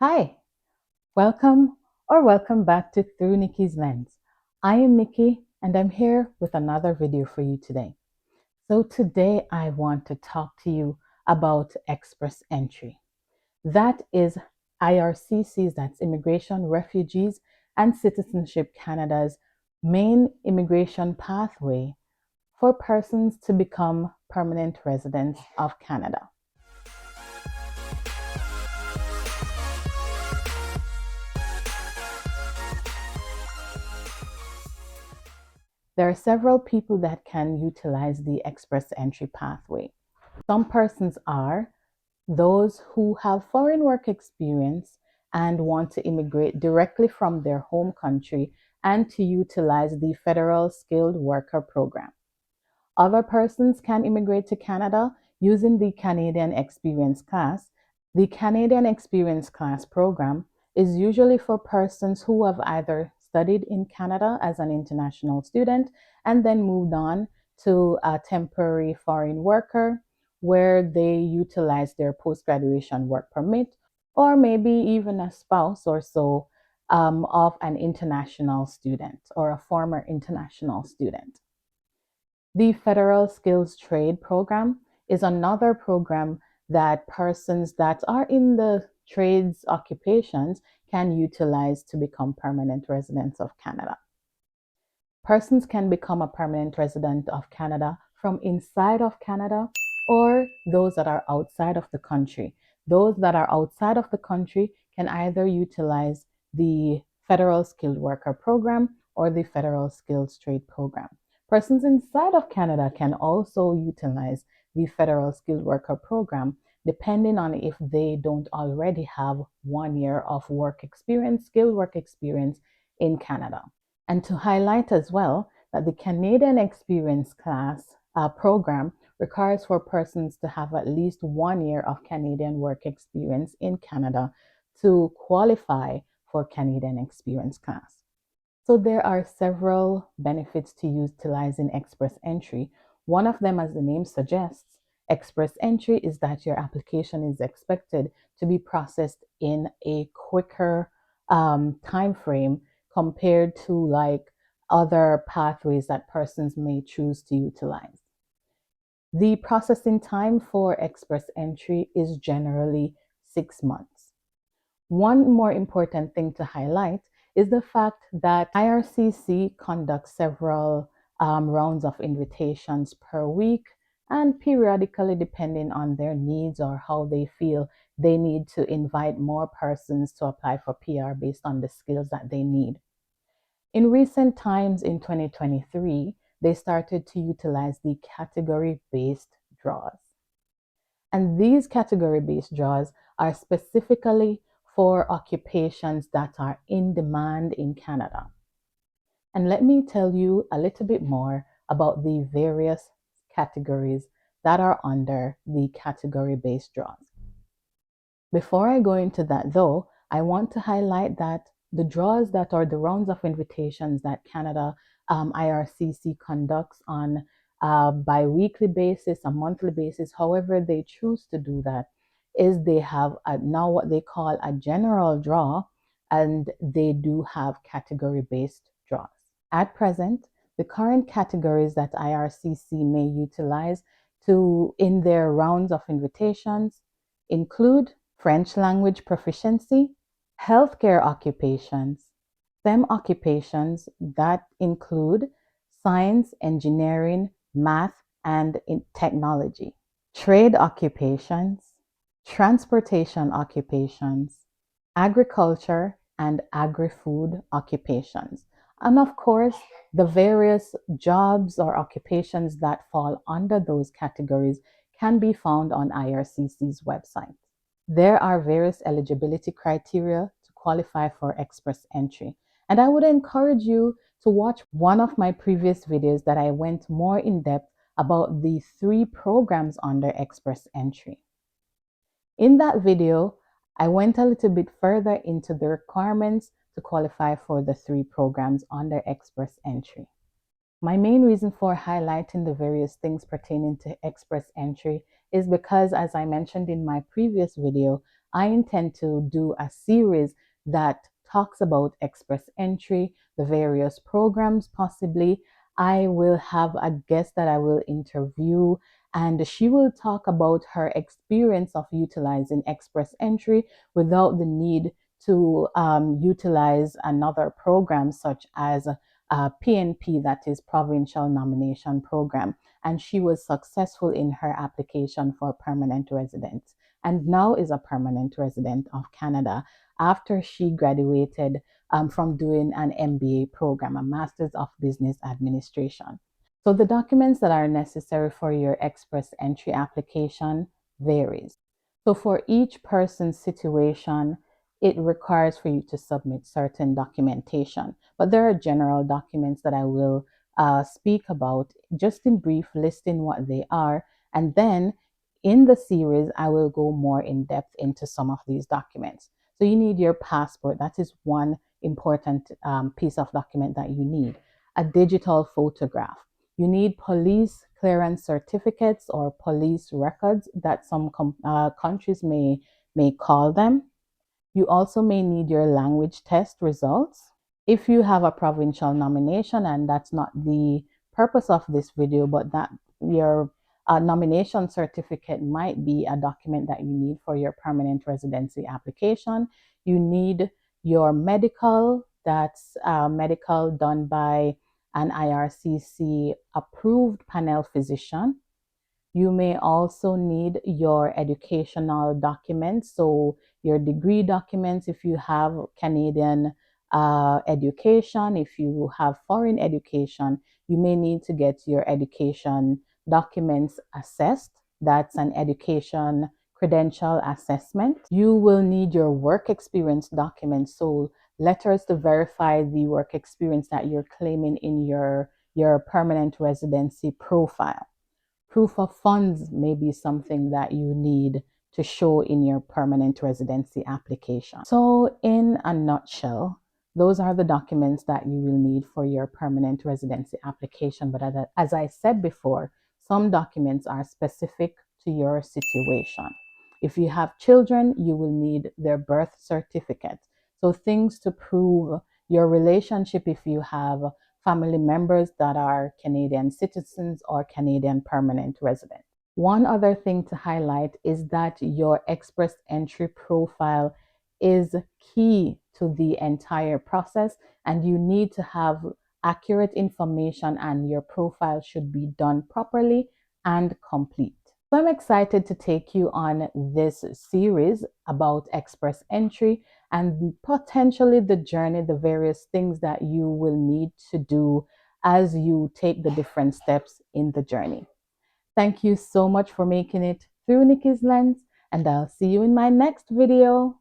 Hi, welcome back to Through Nicky's Lens. I am Nicky and I'm here with another video for you today. So today I want to talk to you about express entry. That is IRCC's, that's Immigration, Refugees and Citizenship Canada's main immigration pathway for persons to become permanent residents of Canada. There are several people that can utilize the express entry pathway. Some persons are those who have foreign work experience and want to immigrate directly from their home country and to utilize the Federal Skilled Worker Program. Other persons can immigrate to Canada using the Canadian Experience Class. The Canadian Experience Class program is usually for persons who have either studied in Canada as an international student and then moved on to a temporary foreign worker where they utilize their post-graduation work permit, or maybe even a spouse or so of an international student or a former international student. The Federal Skills Trade Program is another program that persons that are in the trades occupations can utilize to become permanent residents of Canada. Persons can become a permanent resident of Canada from inside of Canada or those that are outside of the country. Those that are outside of the country can either utilize the Federal Skilled Worker Program or the Federal Skills Trade Program. Persons inside of Canada can also utilize the Federal Skilled Worker Program depending on if they don't already have 1 year of work experience, skilled work experience in Canada. And to highlight as well that the Canadian Experience Class program requires for persons to have at least 1 year of Canadian work experience in Canada to qualify for Canadian Experience Class. So there are several benefits to utilizing express entry. One of them, as the name suggests, express entry is that your application is expected to be processed in a quicker time frame compared to like other pathways that persons may choose to utilize. The processing time for express entry is generally 6 months. One more important thing to highlight is the fact that IRCC conducts several rounds of invitations per week and periodically, depending on their needs or how they feel, they need to invite more persons to apply for PR based on the skills that they need. In recent times in 2023, they started to utilize the category-based draws. And these category-based draws are specifically for occupations that are in demand in Canada. And let me tell you a little bit more about the various categories that are under the category-based draws. Before I go into that though, I want to highlight that the draws that are the rounds of invitations that Canada IRCC conducts on a bi-weekly basis, a monthly basis, however they choose to do that, is they have now what they call a general draw, and they do have category-based draws. At present, the current categories that IRCC may utilize to in their rounds of invitations include French language proficiency, healthcare occupations, STEM occupations that include science, engineering, math, and technology, trade occupations, transportation occupations, agriculture, and agri-food occupations. And of course, the various jobs or occupations that fall under those categories can be found on IRCC's website. There are various eligibility criteria to qualify for express entry. And I would encourage you to watch one of my previous videos that I went more in depth about the 3 programs under express entry. In that video, I went a little bit further into the requirements to qualify for the 3 programs under express entry. My main reason for highlighting the various things pertaining to express entry is because, as I mentioned in my previous video, I intend to do a series that talks about express entry, the various programs possibly. I will have a guest that I will interview, and she will talk about her experience of utilizing express entry without the need to utilize another program such as PNP, that is Provincial Nomination Program. And she was successful in her application for permanent residence and now is a permanent resident of Canada after she graduated from doing an MBA program, a Master's of Business Administration. So the documents that are necessary for your express entry application varies. So for each person's situation, it requires for you to submit certain documentation. But there are general documents that I will speak about just in brief, listing what they are. And then in the series, I will go more in depth into some of these documents. So you need your passport. That is one important piece of document that you need. A digital photograph. You need police clearance certificates or police records that some countries may call them. You also may need your language test results. If you have a provincial nomination, and that's not the purpose of this video, but that your nomination certificate might be a document that you need for your permanent residency application. You need your medical, that's medical done by an IRCC approved panel physician. You may also need your educational documents, so your degree documents if you have Canadian education. If you have foreign education, you may need to get your education documents assessed. That's an education credential assessment. You will need your work experience documents, so letters to verify the work experience that you're claiming in your permanent residency profile. Proof of funds may be something that you need to show in your permanent residency application. So in a nutshell, those are the documents that you will need for your permanent residency application. But as I said before, some documents are specific to your situation. If you have children, you will need their birth certificate. So things to prove your relationship if you have family members that are Canadian citizens or Canadian permanent residents. One other thing to highlight is that your express entry profile is key to the entire process, and you need to have accurate information, and your profile should be done properly and complete. So I'm excited to take you on this series about express entry and potentially the journey, the various things that you will need to do as you take the different steps in the journey. Thank you so much for making it through Nikki's Lens, and I'll see you in my next video.